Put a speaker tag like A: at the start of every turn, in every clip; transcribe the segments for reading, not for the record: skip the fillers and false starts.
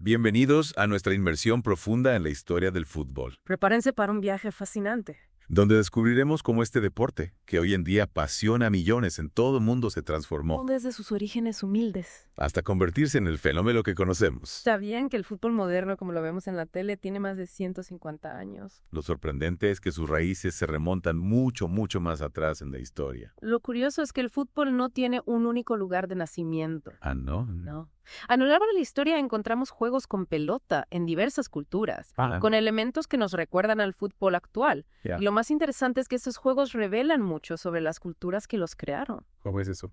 A: Bienvenidos a nuestra inmersión profunda en la historia del fútbol,
B: Prepárense para un viaje fascinante.
A: donde descubriremos cómo este deporte, que hoy en día apasiona a millones en todo el mundo, se transformó
B: Desde sus orígenes humildes.
A: hasta convertirse en el fenómeno que conocemos.
B: ¿Sabían que el fútbol moderno, como lo vemos en la tele, tiene más de 150 años?
A: Lo sorprendente es que sus raíces se remontan mucho, mucho más atrás en la historia.
B: Lo curioso es que el fútbol no tiene un único lugar de nacimiento.
A: Ah, ¿no?
B: No. A lo largo de la historia encontramos juegos con pelota en diversas culturas,
A: Ah,
B: con elementos que nos recuerdan al fútbol actual.
A: ya.
B: Y lo más interesante es que estos juegos revelan mucho sobre las culturas que los crearon.
A: ¿Cómo es eso?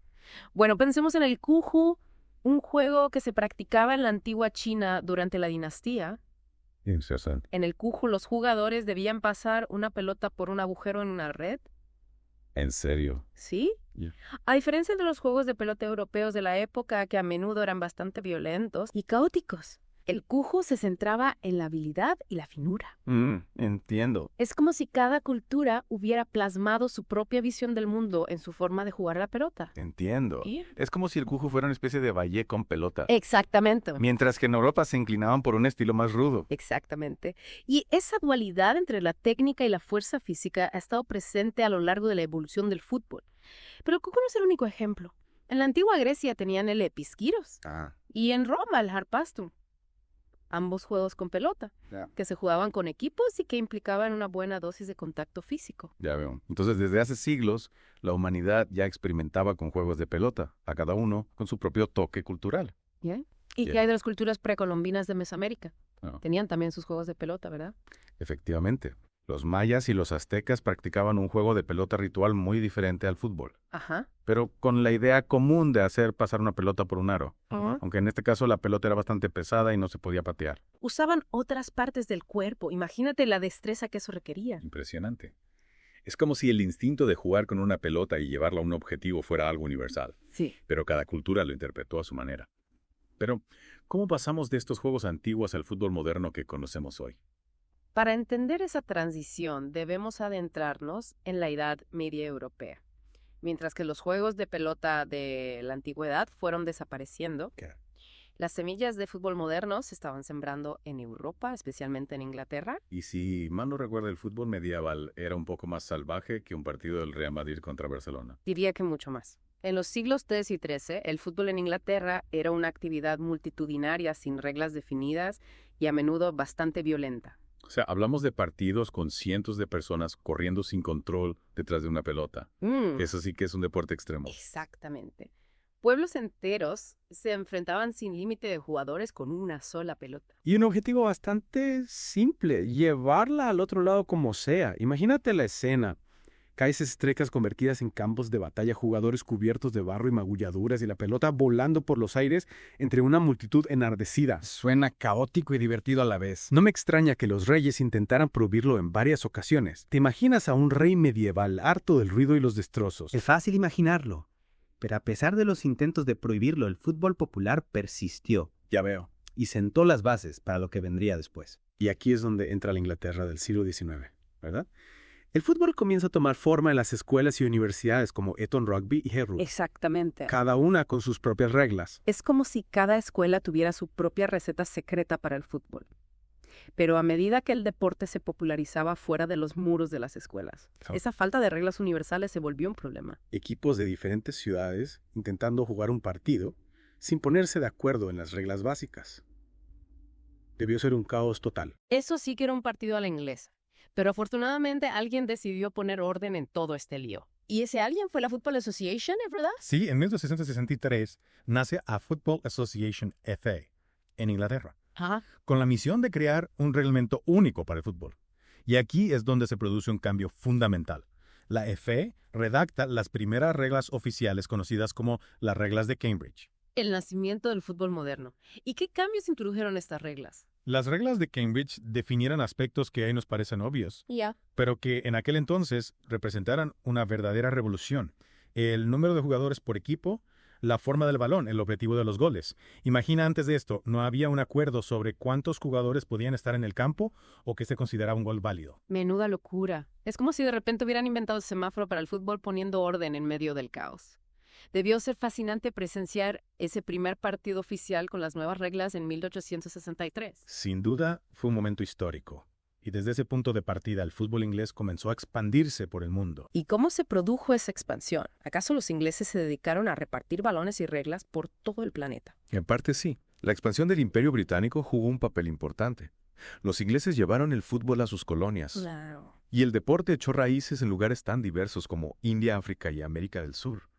B: Bueno, pensemos en el cuju, un juego que se practicaba en la antigua China durante la dinastía.
A: Interesante.
B: En el cuju los jugadores debían pasar una pelota por un agujero en una red.
A: ¿En serio?
B: ¿Sí?
A: Ya.
B: A diferencia de los juegos de pelota europeos de la época, que a menudo eran bastante violentos y caóticos, el cuju se centraba en la habilidad y la finura.
C: Entiendo.
B: Es como si cada cultura hubiera plasmado su propia visión del mundo en su forma de jugar a la pelota.
C: Entiendo.
B: ¿Y?
C: Es como si el cuju fuera una especie de ballet con pelota.
B: Exactamente.
C: Mientras que en Europa se inclinaban por un estilo más rudo.
B: Exactamente. Y esa dualidad entre la técnica y la fuerza física ha estado presente a lo largo de la evolución del fútbol. Pero el cuju no es el único ejemplo. En la antigua Grecia tenían el episquiros
C: Ah,
B: y en Roma el harpastum. Ambos juegos con pelota,
C: ya.
B: que se jugaban con equipos y que implicaban una buena dosis de contacto físico.
C: Ya veo. Entonces, desde hace siglos, la humanidad ya experimentaba con juegos de pelota, a cada uno con su propio toque cultural.
B: ¿Bien? ¿Y
A: Bien.
B: qué hay de las culturas precolombinas de Mesoamérica?
C: Ah,
B: Tenían también sus juegos de pelota, ¿verdad?
C: efectivamente. Los mayas y los aztecas practicaban un juego de pelota ritual muy diferente al fútbol,
B: Ajá.
C: pero con la idea común de hacer pasar una pelota por un aro. Aunque en este caso la pelota era bastante pesada y no se podía patear.
B: Usaban otras partes del cuerpo. Imagínate la destreza que eso requería.
A: Impresionante. Es como si el instinto de jugar con una pelota y llevarla a un objetivo fuera algo universal,
B: Sí.
A: pero cada cultura lo interpretó a su manera. Pero, ¿cómo pasamos de estos juegos antiguos al fútbol moderno que conocemos hoy?
B: Para entender esa transición, debemos adentrarnos en la Edad Media Europea. Mientras que los juegos de pelota de la antigüedad fueron desapareciendo,
A: ¿Qué?
B: las semillas de fútbol moderno se estaban sembrando en Europa, especialmente en Inglaterra.
A: Y si mal no recuerdo, el fútbol medieval era un poco más salvaje que un partido del Real Madrid contra Barcelona.
B: Diría que mucho más. En los siglos XIII y XIII, el fútbol en Inglaterra era una actividad multitudinaria sin reglas definidas y a menudo bastante violenta.
A: O sea, hablamos de partidos con cientos de personas corriendo sin control detrás de una pelota. Eso sí que es un deporte extremo.
B: Exactamente. Pueblos enteros se enfrentaban sin límite de jugadores con una sola pelota.
D: Y un objetivo bastante simple, llevarla al otro lado como sea. Imagínate la escena. Calles estrechas convertidas en campos de batalla, jugadores cubiertos de barro y magulladuras y la pelota volando por los aires entre una multitud enardecida.
E: Suena caótico y divertido a la vez.
D: No me extraña que los reyes intentaran prohibirlo en varias ocasiones. ¿Te imaginas a un rey medieval harto del ruido y los destrozos?
F: Es fácil imaginarlo, pero a pesar de los intentos de prohibirlo, el fútbol popular persistió
D: Ya veo.
F: y sentó las bases para lo que vendría después.
D: Y aquí es donde entra la Inglaterra del siglo XIX, ¿verdad? El fútbol comienza a tomar forma en las escuelas y universidades como Eton Rugby y Hereford,
B: Exactamente.
D: cada una con sus propias reglas.
B: Es como si cada escuela tuviera su propia receta secreta para el fútbol. Pero a medida que el deporte se popularizaba fuera de los muros de las escuelas,
D: Oh.
B: esa falta de reglas universales se volvió un problema.
D: Equipos de diferentes ciudades intentando jugar un partido sin ponerse de acuerdo en las reglas básicas. Debió ser un caos total.
B: Eso sí que era un partido a la inglesa. Pero afortunadamente alguien decidió poner orden en todo este lío. Y ese alguien fue la Football Association, ¿es verdad?
E: Sí, en 1863 nace a Football Association FA en Inglaterra,
B: Ajá.
E: con la misión de crear un reglamento único para el fútbol. Y aquí es donde se produce un cambio fundamental. La FA redacta las primeras reglas oficiales conocidas como las reglas de Cambridge.
B: El nacimiento del fútbol moderno. ¿Y qué cambios introdujeron estas reglas?
E: Las reglas de Cambridge definieran aspectos que hoy nos parecen obvios,
B: Ya.
E: pero que en aquel entonces representaran una verdadera revolución. El número de jugadores por equipo, la forma del balón, el objetivo de los goles. Imagina, antes de esto, no había un acuerdo sobre cuántos jugadores podían estar en el campo o qué se consideraba un gol válido.
B: Menuda locura. Es como si de repente hubieran inventado el semáforo para el fútbol poniendo orden en medio del caos. Debió ser fascinante presenciar ese primer partido oficial con las nuevas reglas en 1863.
E: Sin duda, fue un momento histórico. Y desde ese punto de partida, el fútbol inglés comenzó a expandirse por el mundo.
B: ¿Y cómo se produjo esa expansión? ¿Acaso los ingleses se dedicaron a repartir balones y reglas por todo el planeta?
C: En parte sí. La expansión del Imperio Británico jugó un papel importante. Los ingleses llevaron el fútbol a sus colonias.
B: Claro.
C: Y el deporte echó raíces en lugares tan diversos como India, África y América del Sur.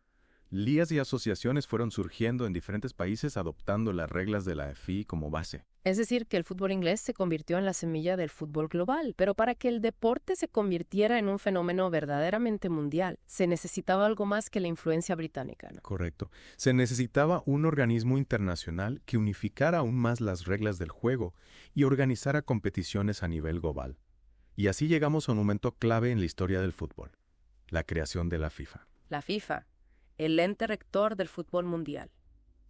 C: Ligas y asociaciones fueron surgiendo en diferentes países adoptando las reglas de la FI como base.
B: Es decir, que el fútbol inglés se convirtió en la semilla del fútbol global, pero para que el deporte se convirtiera en un fenómeno verdaderamente mundial, se necesitaba algo más que la influencia británica, ¿no?
C: Correcto. Se necesitaba un organismo internacional que unificara aún más las reglas del juego y organizara competiciones a nivel global. Y así llegamos a un momento clave en la historia del fútbol, la creación de la FIFA.
B: La FIFA, el ente rector del fútbol mundial.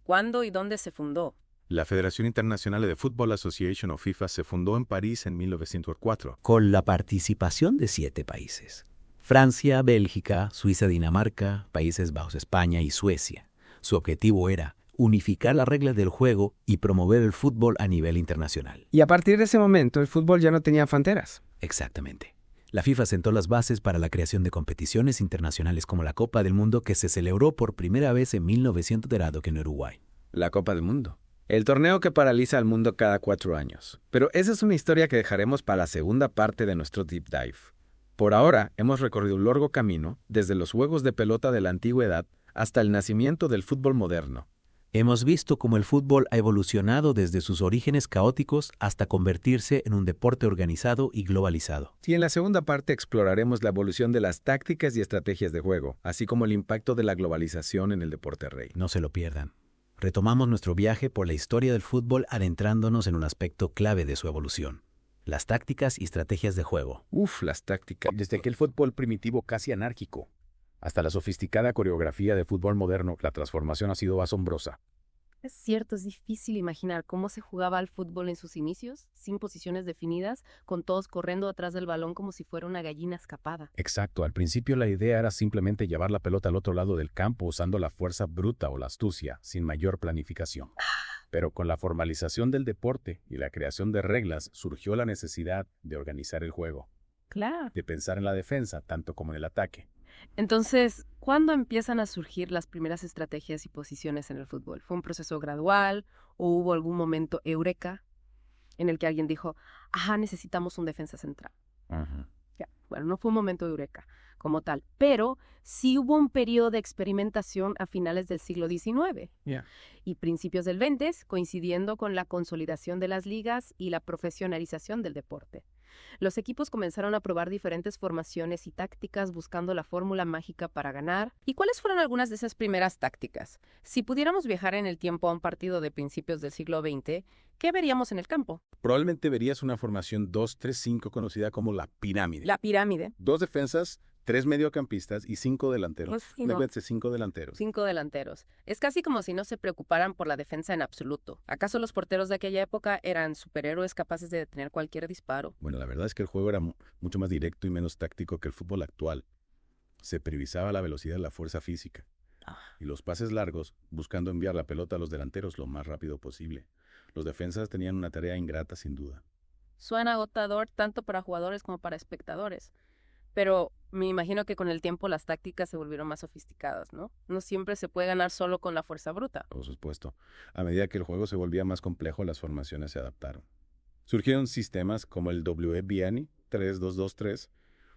B: ¿Cuándo y dónde se fundó?
C: La Federación Internacional de Football Association o FIFA se fundó en París en 1904.
G: Con la participación de 7 países: Francia, Bélgica, Suiza, Dinamarca, Países Bajos, España y Suecia. Su objetivo era unificar las reglas del juego y promover el fútbol a nivel internacional.
D: Y a partir de ese momento, el fútbol ya no tenía fronteras.
G: Exactamente. La FIFA sentó las bases para la creación de competiciones internacionales como la Copa del Mundo, que se celebró por primera vez en 1900 en Uruguay.
D: La Copa del Mundo. El torneo que paraliza al mundo cada 4 años. Pero esa es una historia que dejaremos para la segunda parte de nuestro Deep Dive. Por ahora, hemos recorrido un largo camino, desde los juegos de pelota de la antigüedad hasta el nacimiento del fútbol moderno.
G: Hemos visto cómo el fútbol ha evolucionado desde sus orígenes caóticos hasta convertirse en un deporte organizado y globalizado.
D: Y en la segunda parte exploraremos la evolución de las tácticas y estrategias de juego, así como el impacto de la globalización en el deporte rey.
G: No se lo pierdan. Retomamos nuestro viaje por la historia del fútbol adentrándonos en un aspecto clave de su evolución: las tácticas y estrategias de juego.
C: Las tácticas. Desde aquel fútbol primitivo casi anárquico hasta la sofisticada coreografía de fútbol moderno, la transformación ha sido asombrosa.
B: Es cierto, es difícil imaginar cómo se jugaba al fútbol en sus inicios, sin posiciones definidas, con todos corriendo atrás del balón como si fuera una gallina escapada.
C: Exacto, al principio la idea era simplemente llevar la pelota al otro lado del campo usando la fuerza bruta o la astucia, sin mayor planificación. Pero con la formalización del deporte y la creación de reglas surgió la necesidad de organizar el juego,
B: Claro.
C: de pensar en la defensa tanto como en el ataque.
B: Entonces, ¿cuándo empiezan a surgir las primeras estrategias y posiciones en el fútbol? ¿Fue un proceso gradual o hubo algún momento eureka en el que alguien dijo, necesitamos un defensa central? Bueno, no fue un momento eureka como tal, pero sí hubo un periodo de experimentación a finales del siglo XIX y principios del XX, coincidiendo con la consolidación de las ligas y la profesionalización del deporte. Los equipos comenzaron a probar diferentes formaciones y tácticas buscando la fórmula mágica para ganar. ¿Y cuáles fueron algunas de esas primeras tácticas? Si pudiéramos viajar en el tiempo a un partido de principios del siglo XX, ¿qué veríamos en el campo?
C: Probablemente verías una formación 2-3-5 conocida como la pirámide.
B: La pirámide.
C: 2 defensas, 3 mediocampistas y 5 delanteros.
B: Pues sí, ¿no?
C: 5 delanteros.
B: 5 delanteros. Es casi como si no se preocuparan por la defensa en absoluto. ¿Acaso los porteros de aquella época eran superhéroes capaces de detener cualquier disparo?
C: Bueno, la verdad es que el juego era mucho más directo y menos táctico que el fútbol actual. Se priorizaba la velocidad y la fuerza física. Y los pases largos, buscando enviar la pelota a los delanteros lo más rápido posible. Los defensas tenían una tarea ingrata sin duda.
B: Suena agotador tanto para jugadores como para espectadores. Pero me imagino que con el tiempo las tácticas se volvieron más sofisticadas, ¿no? No siempre se puede ganar solo con la fuerza bruta.
C: Por supuesto. A medida que el juego se volvía más complejo, las formaciones se adaptaron. Surgieron sistemas como el WBANI 3-2-2-3,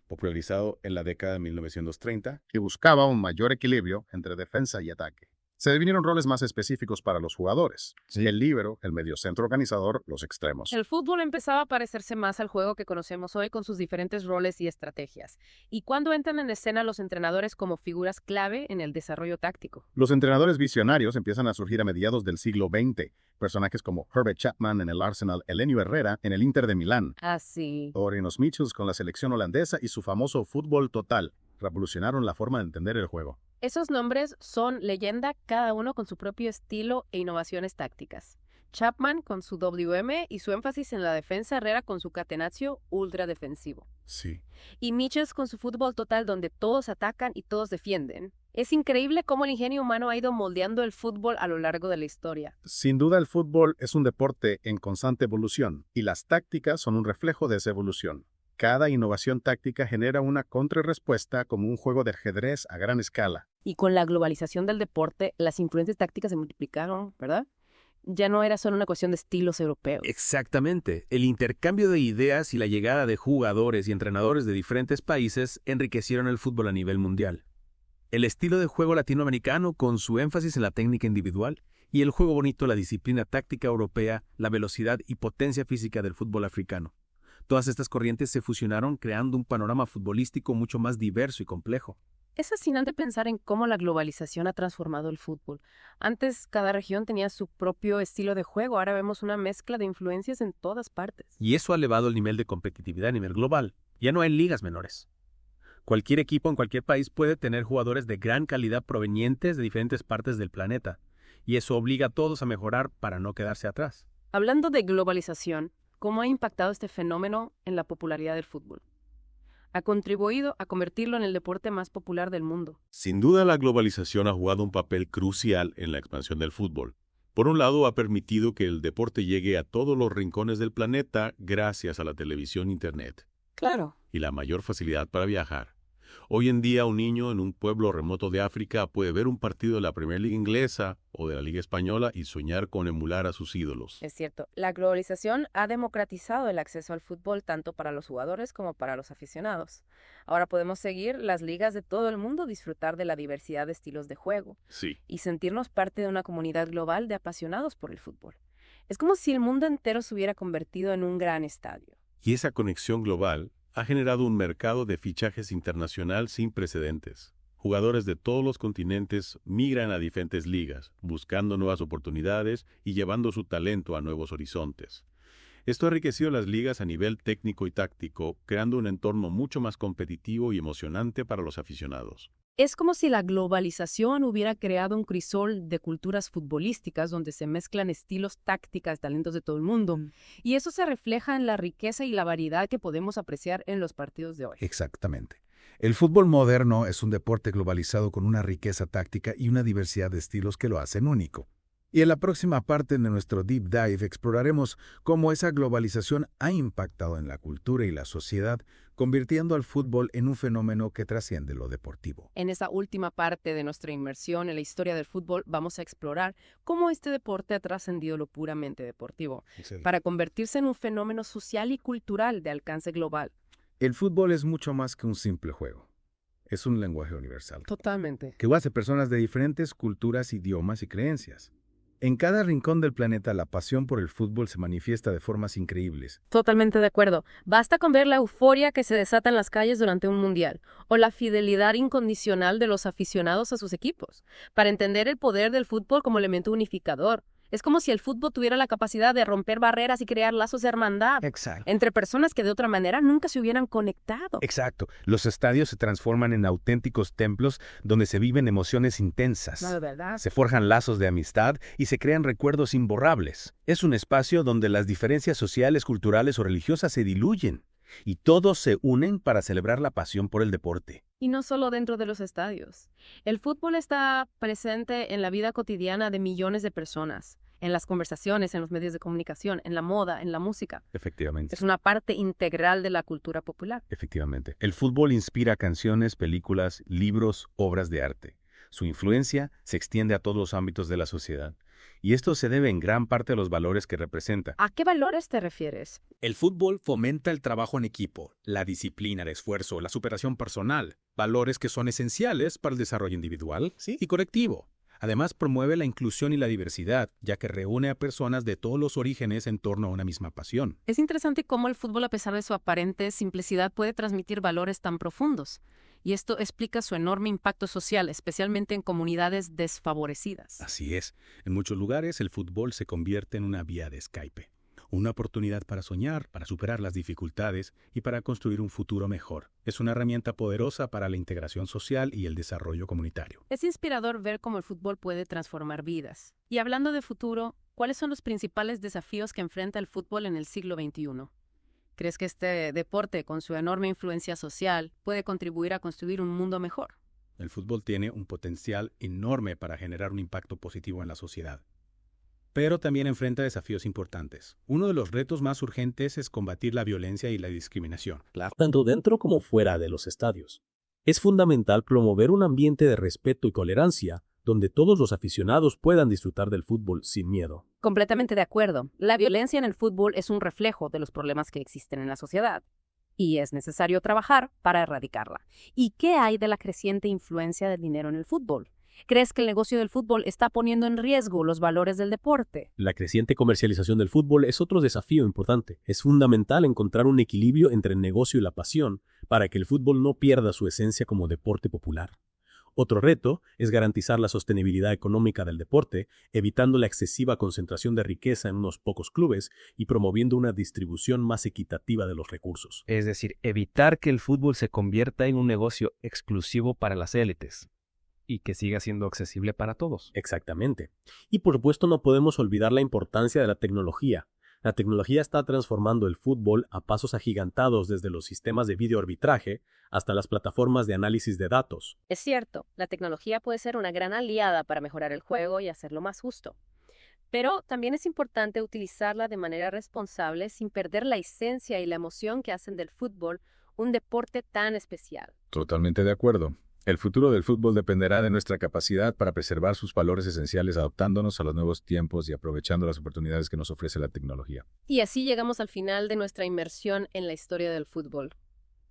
C: popularizado en la década de 1930,
H: que buscaba un mayor equilibrio entre defensa y ataque. Se definieron roles más específicos para los jugadores. El líbero, el mediocentro organizador, los extremos.
B: El fútbol empezaba a parecerse más al juego que conocemos hoy con sus diferentes roles y estrategias. ¿Y cuándo entran en escena los entrenadores como figuras clave en el desarrollo táctico?
H: Los entrenadores visionarios empiezan a surgir a mediados del siglo XX. Personajes como Herbert Chapman en el Arsenal, Elenio Herrera en el Inter de Milán,
B: Sí.
H: Orinos Michels con la selección holandesa y su famoso fútbol total revolucionaron la forma de entender el juego.
B: Esos nombres son leyenda, cada uno con su propio estilo e innovaciones tácticas. Chapman con su WM y su énfasis en la defensa, Herrera con su catenaccio ultra defensivo.
C: Sí.
B: Y Michels con su fútbol total donde todos atacan y todos defienden. Es increíble cómo el ingenio humano ha ido moldeando el fútbol a lo largo de la historia.
H: Sin duda el fútbol es un deporte en constante evolución y las tácticas son un reflejo de esa evolución. Cada innovación táctica genera una contrarrespuesta como un juego de ajedrez a gran escala.
B: Y con la globalización del deporte, las influencias tácticas se multiplicaron, ¿verdad? Ya no era solo una cuestión de estilos europeos.
G: Exactamente. El intercambio de ideas y la llegada de jugadores y entrenadores de diferentes países enriquecieron el fútbol a nivel mundial. El estilo de juego latinoamericano con su énfasis en la técnica individual y el juego bonito, la disciplina táctica europea, la velocidad y potencia física del fútbol africano. Todas estas corrientes se fusionaron creando un panorama futbolístico mucho más diverso y complejo.
B: Es fascinante pensar en cómo la globalización ha transformado el fútbol. Antes, cada región tenía su propio estilo de juego. Ahora vemos una mezcla de influencias en todas partes.
G: Y eso ha elevado el nivel de competitividad a nivel global. Ya no hay ligas menores. Cualquier equipo en cualquier país puede tener jugadores de gran calidad provenientes de diferentes partes del planeta. Y eso obliga a todos a mejorar para no quedarse atrás.
B: Hablando de globalización, ¿cómo ha impactado este fenómeno en la popularidad del fútbol? Ha contribuido a convertirlo en el deporte más popular del mundo.
C: Sin duda, la globalización ha jugado un papel crucial en la expansión del fútbol. Por un lado, ha permitido que el deporte llegue a todos los rincones del planeta gracias a la televisión e Internet.
B: Claro.
C: Y la mayor facilidad para viajar. Hoy en día, un niño en un pueblo remoto de África puede ver un partido de la Premier League inglesa o de la Liga Española y soñar con emular a sus ídolos.
B: Es cierto, la globalización ha democratizado el acceso al fútbol tanto para los jugadores como para los aficionados. Ahora podemos seguir las ligas de todo el mundo, disfrutar de la diversidad de estilos de juego
C: Sí.
B: y sentirnos parte de una comunidad global de apasionados por el fútbol. Es como si el mundo entero se hubiera convertido en un gran estadio.
C: Y esa conexión global ha generado un mercado de fichajes internacional sin precedentes. Jugadores de todos los continentes migran a diferentes ligas, buscando nuevas oportunidades y llevando su talento a nuevos horizontes. Esto ha enriquecido las ligas a nivel técnico y táctico, creando un entorno mucho más competitivo y emocionante para los aficionados.
B: Es como si la globalización hubiera creado un crisol de culturas futbolísticas donde se mezclan estilos, tácticas, talentos de todo el mundo. Y eso se refleja en la riqueza y la variedad que podemos apreciar en los partidos de hoy.
I: Exactamente. El fútbol moderno es un deporte globalizado con una riqueza táctica y una diversidad de estilos que lo hacen único. Y en la próxima parte de nuestro Deep Dive exploraremos cómo esa globalización ha impactado en la cultura y la sociedad, convirtiendo al fútbol en un fenómeno que trasciende lo deportivo.
B: En esa última parte de nuestra inmersión en la historia del fútbol, vamos a explorar cómo este deporte ha trascendido lo puramente deportivo, para convertirse en un fenómeno social y cultural de alcance global.
I: El fútbol es mucho más que un simple juego. Es un lenguaje universal.
B: Totalmente.
I: Que hace personas de diferentes culturas, idiomas y creencias. En cada rincón del planeta, la pasión por el fútbol se manifiesta de formas increíbles.
B: Totalmente de acuerdo. Basta con ver la euforia que se desata en las calles durante un mundial, o la fidelidad incondicional de los aficionados a sus equipos, para entender el poder del fútbol como elemento unificador. Es como si el fútbol tuviera la capacidad de romper barreras y crear lazos de hermandad entre personas que de otra manera nunca se hubieran conectado.
I: Exacto. Los estadios se transforman en auténticos templos donde se viven emociones intensas.
B: No, de verdad.
I: Se forjan lazos de amistad y se crean recuerdos imborrables. Es un espacio donde las diferencias sociales, culturales o religiosas se diluyen y todos se unen para celebrar la pasión por el deporte.
B: Y no solo dentro de los estadios. El fútbol está presente en la vida cotidiana de millones de personas, en las conversaciones, en los medios de comunicación, en la moda, en la música.
I: Efectivamente.
B: Es una parte integral de la cultura popular.
I: Efectivamente. El fútbol inspira canciones, películas, libros, obras de arte. Su influencia se extiende a todos los ámbitos de la sociedad. Y esto se debe en gran parte a los valores que representa.
B: ¿A qué valores te refieres?
G: El fútbol fomenta el trabajo en equipo, la disciplina, el esfuerzo, la superación personal, valores que son esenciales para el desarrollo individual y colectivo. Además, promueve la inclusión y la diversidad, ya que reúne a personas de todos los orígenes en torno a una misma pasión.
B: Es interesante cómo el fútbol, a pesar de su aparente simplicidad, puede transmitir valores tan profundos. Y esto explica su enorme impacto social, especialmente en comunidades desfavorecidas.
I: Así es. En muchos lugares el fútbol se convierte en una vía de escape. Una oportunidad para soñar, para superar las dificultades y para construir un futuro mejor. Es una herramienta poderosa para la integración social y el desarrollo comunitario.
B: Es inspirador ver cómo el fútbol puede transformar vidas. Y hablando de futuro, ¿cuáles son los principales desafíos que enfrenta el fútbol en el siglo XXI? ¿Crees que este deporte, con su enorme influencia social, puede contribuir a construir un mundo mejor?
C: El fútbol tiene un potencial enorme para generar un impacto positivo en la sociedad. Pero también enfrenta desafíos importantes. Uno de los retos más urgentes es combatir la violencia y la discriminación.
J: Tanto dentro como fuera de los estadios. Es fundamental promover un ambiente de respeto y tolerancia donde todos los aficionados puedan disfrutar del fútbol sin miedo.
B: Completamente de acuerdo. La violencia en el fútbol es un reflejo de los problemas que existen en la sociedad. Y es necesario trabajar para erradicarla. ¿Y qué hay de la creciente influencia del dinero en el fútbol? ¿Crees que el negocio del fútbol está poniendo en riesgo los valores del deporte?
J: La creciente comercialización del fútbol es otro desafío importante. Es fundamental encontrar un equilibrio entre el negocio y la pasión para que el fútbol no pierda su esencia como deporte popular. Otro reto es garantizar la sostenibilidad económica del deporte, evitando la excesiva concentración de riqueza en unos pocos clubes y promoviendo una distribución más equitativa de los recursos.
K: Es decir, evitar que el fútbol se convierta en un negocio exclusivo para las élites y que siga siendo accesible para todos.
J: Exactamente. Y por supuesto no podemos olvidar la importancia de la tecnología. La tecnología está transformando el fútbol a pasos agigantados desde los sistemas de videoarbitraje hasta las plataformas de análisis de datos.
B: Es cierto, la tecnología puede ser una gran aliada para mejorar el juego y hacerlo más justo. Pero también es importante utilizarla de manera responsable sin perder la esencia y la emoción que hacen del fútbol un deporte tan especial.
A: Totalmente de acuerdo. El futuro del fútbol dependerá de nuestra capacidad para preservar sus valores esenciales, adaptándonos a los nuevos tiempos y aprovechando las oportunidades que nos ofrece la tecnología.
B: Y así llegamos al final de nuestra inmersión en la historia del fútbol.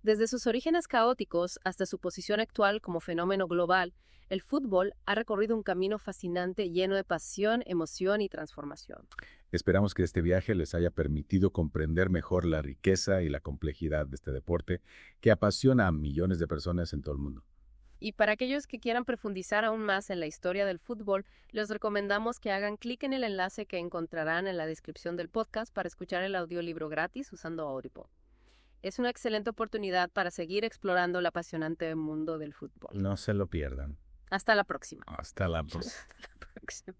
B: Desde sus orígenes caóticos hasta su posición actual como fenómeno global, el fútbol ha recorrido un camino fascinante lleno de pasión, emoción y transformación.
A: Esperamos que este viaje les haya permitido comprender mejor la riqueza y la complejidad de este deporte que apasiona a millones de personas en todo el mundo.
B: Y para aquellos que quieran profundizar aún más en la historia del fútbol, les recomendamos que hagan clic en el enlace que encontrarán en la descripción del podcast para escuchar el audiolibro gratis usando Audible. Es una excelente oportunidad para seguir explorando el apasionante mundo del fútbol.
C: No se lo pierdan.
B: Hasta la próxima.
A: Hasta la próxima.
B: Hasta la próxima.